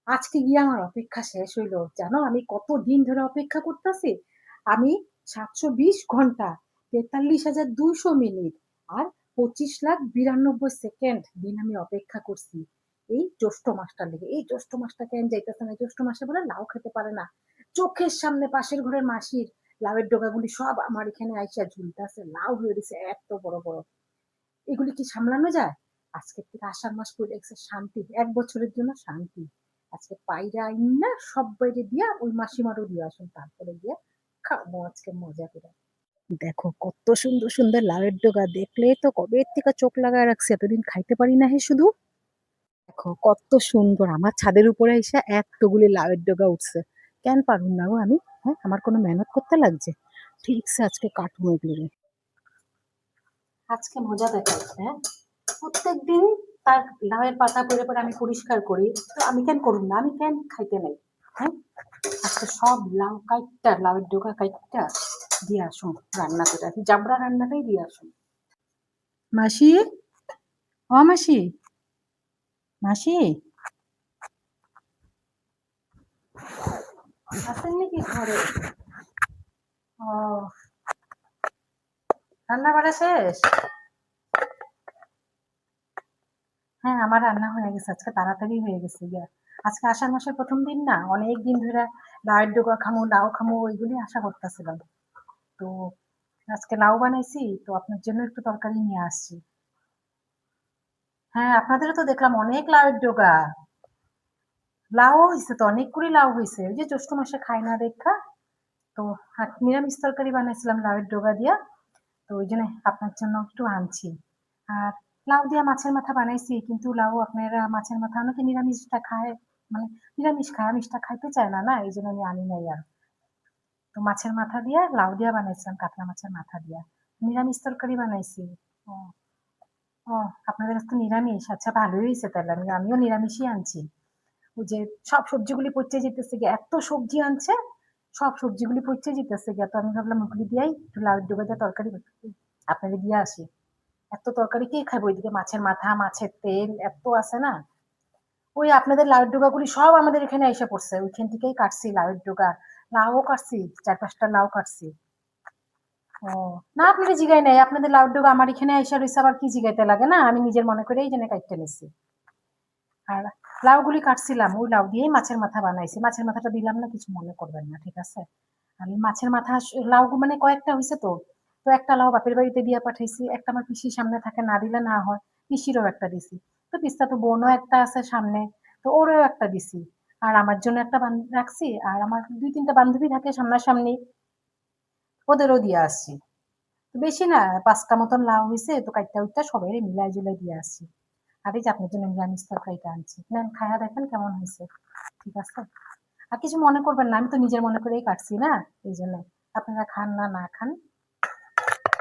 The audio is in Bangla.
আজকে গিয়ে আমার অপেক্ষা শেষ হইল। জানো আমি কতদিন ধরে অপেক্ষা করতেছি। আমি ৭২০ ঘন্টা ৪৩,২০০ মিনিট আর ২৫,৯২,০০০ সেকেন্ড দিন আমি অপেক্ষা করছি। এই জ্যৈষ্ঠ মাসটার লেগে। এই জ্যৈষ্ঠ মাসটা কেন যাইতেছে না? জ্যৈষ্ঠ মাসে বলে লাউ খেতে পারে না। চোখের সামনে পাশের ঘরের মাসির লাউয়ের ডগাগুলি সব আমার এখানে আইসা ঝুলতাছে। লাউ হয়ে গেছে এত বড়, বড়। এগুলি কি সামলানো যায়? আজকের থেকে আষাঢ় মাস পড়ে গেছে শান্তি। ১ বছরের জন্য শান্তি। আজকে পাইরা আইন্না সব্বাইরে দিয়া ওই মাসিমারও দিয়া আসুন। তারপরে গিয়া খাবো আজকে মজা করে। দেখো কত সুন্দর, সুন্দর লাউয়ের ডগা দেখলেই তো কবের থেকে চোখ লাগায় রাখছি। এতদিন খাইতে পারি না হে শুধু। দেখো কত সুন্দর আমার ছাদের উপরে এসে এতগুলি লাউয়ের ডগা উঠছে। কেন পারুম না গো আমি? হ্যাঁ, আমার কোনো মেহনত করতে লাগছে? ঠিকছে আজকে কাটবো এগুলি। আজকে মজা দেখাচ্ছে, হ্যাঁ? প্রত্যেকদিন তার লাউয়ের পাতা পড়ে পড়ে আমি পরিষ্কার করি। তো আমি কেন করুম না? আমি কেন খাইতে নাই? হ্যাঁ? আজকে সব লাউ কাইটটা লাউয়ের ডগা কাইটটা দিয়ে আসুন রান্না করে। জাবরা রান্নাটাই দিয়ে আসুন। মাসি, ও মাসি, মাসি আছেন নাকি ঘরে? ও, রান্না বাড়া শেষ? হ্যাঁ, আমার রান্না হয়ে গেছে। আজকে তাড়াতাড়ি হয়ে গেছে গিয়া। আজকে আষাঢ় মাসের ১ম দিন না? অনেক দিন ধইরা লাউয়ের ডগা খামু, লাউ খামু ওইগুলি আশা করতেছিলাম। তো আজকে লাউ বানাইছি, তো আপনার জন্য একটু তরকারি নিয়ে আসছি। হ্যাঁ, আপনাদেরও তো দেখলাম অনেক লাউয়ের ডগা। লাউ হইছে তো অনেকগুলি লাউ হইছে। ওই যে জ্যৈষ্ঠ মাসে খায় না দেখা। তো নিরামিষ তরকারি বানাইছিলাম লাউয়ের ডগা দিয়া। তো ওই জন্য আপনার জন্য একটু আনছি। আর লাউ দিয়া মাছের মাথা বানাইছি, কিন্তু লাউ আপনারা মাছের মাথা অনেকে নিরামিষটা খায়, মানে নিরামিষ খায়, আমিষটা খাইতে চায় না, না? এই জন্য আমি আনি নাই আর। তো মাছের মাথা দিয়া লাউ দিয়া বানাইছিলাম, কাতলা মাছের মাথা দিয়া। নিরামিষ তরকারি বানাইছি। ও, ও, আপনাদের আজকে নিরামিষ। আচ্ছা ভালোই হয়েছে তাহলে। আমিও নিরামিষই আনছি। ওই যে সব সবজিগুলি পচে যেতেছে গিয়ে, এত সবজি আনছে, সব সবজিগুলি পচে যেতেছে গিয়ে। তো আমি ভাবলাম ওগুলি দিয়াই একটু লাউয়ের ডগা দিয়ে তরকারি আপনাদের দিয়ে আসি। এত তরকারি কে খাবো? ওইদিকে মাছের মাথা, মাছের তেল এত আছে না? ওই আপনাদের লাউয়ের ডগাগুলি সব আমাদের এখানে এসে পড়ছে। ওইখান থেকেই কাটছি লাউয়ের ডগা। লাউও কাটছি, ৪-৫টা লাউ কাটছি। ও, না আপনাদের জিগাই নাই। আপনাদের লাউয়ের ডগা আমার এখানে আইসা রইছে, আবার কি জিগাইতে লাগে না? আমি নিজের মনে করে এই জন্য কাটতে নিছি। আর লাউগুলি কাটছিলাম, ওই লাউ দিয়েই মাছের মাথা বানাইছি। মাছের মাথাটা দিলাম না, কিছু মনে করবেন না, ঠিক আছে? আমি মাছের মাথা লাউ মানে কয়েকটা হয়েছে তো। তো একটা লাউ বাপের বাড়িতে দিয়া পাঠাইছি, একটা আমার পিসির সামনে থাকে, না দিলে না হয়। পিসিরও একটা দিছি। তো পিস্তা তো বোনও একটা আছে সামনে, তো ওরও একটা দিছি। আর আমার জন্য একটা রাখছি, আর আমার ২-৩টা বান্ধবী থাকে সামনাসামনি, ওদেরও দিয়ে আসছি। তো বেশি না, ৫টা মতন লাউ হয়েছে, তো কাইটটা উইটটা সবাই মিলাই জুলাই দিয়ে আসছি। আর এই যে আপনার জন্য নিরামিষ তরকারিটা আনছি, নেন খায়া দেখেন কেমন হয়েছে। ঠিক আছে? আর কিছু মনে করবেন না, আমি তো নিজের মনে করেই কাটছি না, এই জন্য। আপনারা খান না না খান,